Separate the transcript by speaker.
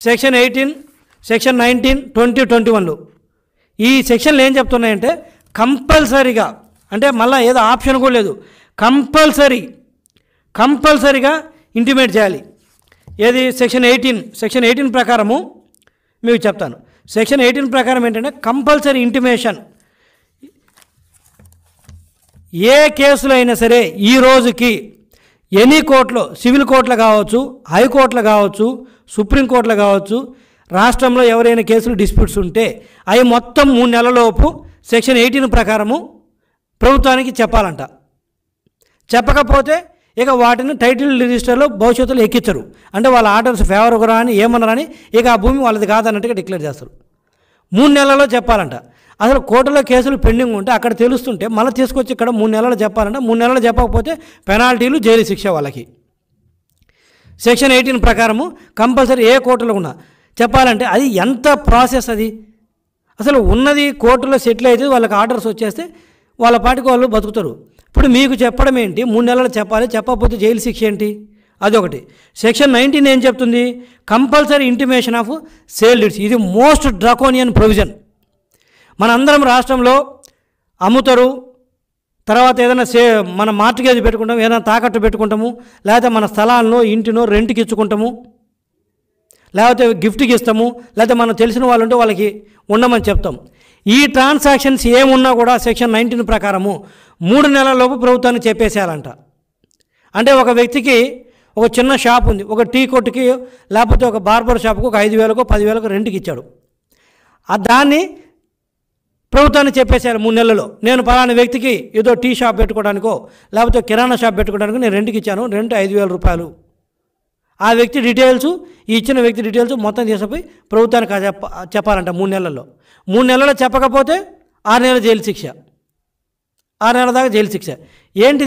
Speaker 1: Section 18, section 19, 20, 21లో ఈ సెక్షన్లు ఏం చెప్తున్నాయంటే కంపల్సరీగా, అంటే మళ్ళీ ఏదో ఆప్షన్ కూడా లేదు, కంపల్సరీగా ఇంటిమేట్ చేయాలి. ఏది సెక్షన్ 18 ప్రకారము మీకు చెప్తాను. సెక్షన్ 18 ప్రకారం ఏంటంటే కంపల్సరీ ఇంటిమేషన్. ఏ కేసులో అయినా సరే ఈ రోజుకి ఎనీ కోర్టులో, సివిల్ కోర్టులో కావచ్చు, హైకోర్టులో కావచ్చు, సుప్రీంకోర్టులో కావచ్చు, రాష్ట్రంలో ఎవరైనా కేసులు డిస్ప్యూట్స్ ఉంటే అవి మొత్తం 3 నెలలలోపు సెక్షన్ 18 ప్రకారము ప్రభుత్వానికి చెప్పాలంట. చెప్పకపోతే ఇక వాటిని టైటిల్ రిజిస్టర్లో భవిష్యత్తులో ఎక్కించరు. అంటే వాళ్ళ ఆర్డర్స్ ఫేవర్గా రాని ఏమన్నారని ఇక ఆ భూమి వాళ్ళది కాదన్నట్టుగా డిక్లేర్ చేస్తారు. 3 నెలల్లో చెప్పాలంట. అసలు కోర్టులో కేసులు పెండింగ్ ఉంటే అక్కడ తెలుస్తుంటే మళ్ళీ తీసుకొచ్చి ఇక్కడ 3 నెలలు చెప్పాలంట. 3 నెలలు చెప్పకపోతే పెనాల్టీలు, జైలు శిక్ష వాళ్ళకి. సెక్షన్ 18 ప్రకారము కంపల్సరీ ఏ కోర్టులో ఉన్నా చెప్పాలంటే అది ఎంత ప్రాసెస్ అది. అసలు ఉన్నది కోర్టులో సెటిల్ అయితే వాళ్ళకి ఆర్డర్స్ వచ్చేస్తే వాళ్ళ పాటికి వాళ్ళు బతుకుతారు. ఇప్పుడు మీకు చెప్పడం ఏంటి, 3 నెలలు చెప్పాలి, చెప్పకపోతే జైలు శిక్ష ఏంటి, అదొకటి. సెక్షన్ 19 ఏం చెప్తుంది, compulsory intimation of sale deeds. ఇది మోస్ట్ డ్రాకోనియన్ ప్రొవిజన్. మనందరం రాష్ట్రంలో అమ్ముతారు, తర్వాత ఏదైనా మన మార్టిగేజ్ పెట్టుకుంటాము, ఏదైనా తాకట్టు పెట్టుకుంటాము, లేకపోతే మన స్థలాలను ఇంటినో రెంట్కి ఇచ్చుకుంటాము, లేకపోతే గిఫ్ట్కి ఇస్తాము, లేకపోతే మనం తెలిసిన వాళ్ళు ఉంటే వాళ్ళకి ఉండమని చెప్తాం. ఈ ట్రాన్సాక్షన్స్ ఏమున్నా కూడా సెక్షన్ 19 ప్రకారము 3 నెలలలోపు ప్రభుత్వానికి చెప్పేసేయాలంట. అంటే ఒక వ్యక్తికి ఒక చిన్న షాప్ ఉంది, ఒక టీ కొట్టుకి లేకపోతే ఒక బార్బర్ షాప్కి ఒక 5,000కో 10,000కో రెంట్కి ఇచ్చాడు. దాన్ని ప్రభుత్వాన్ని చెప్పేశారు 3 నెలల్లో. నేను పలానా వ్యక్తికి ఏదో టీ షాప్ పెట్టుకోవడానికో లేకపోతే కిరాణా షాప్ పెట్టుకోవడానికో నేను రెంట్కి ఇచ్చాను, రెంట్ 5,000 రూపాయలు. ఆ వ్యక్తి డీటెయిల్స్, ఈ ఇచ్చిన వ్యక్తి డీటెయిల్స్ మొత్తం తీసుకుపోయి ప్రభుత్వానికి చెప్పాలంట 3 నెలల్లో. 3 నెలల్లో చెప్పకపోతే 6 నెలల జైలు శిక్ష, 6 నెలల దాకా జైలు శిక్ష. ఏంటి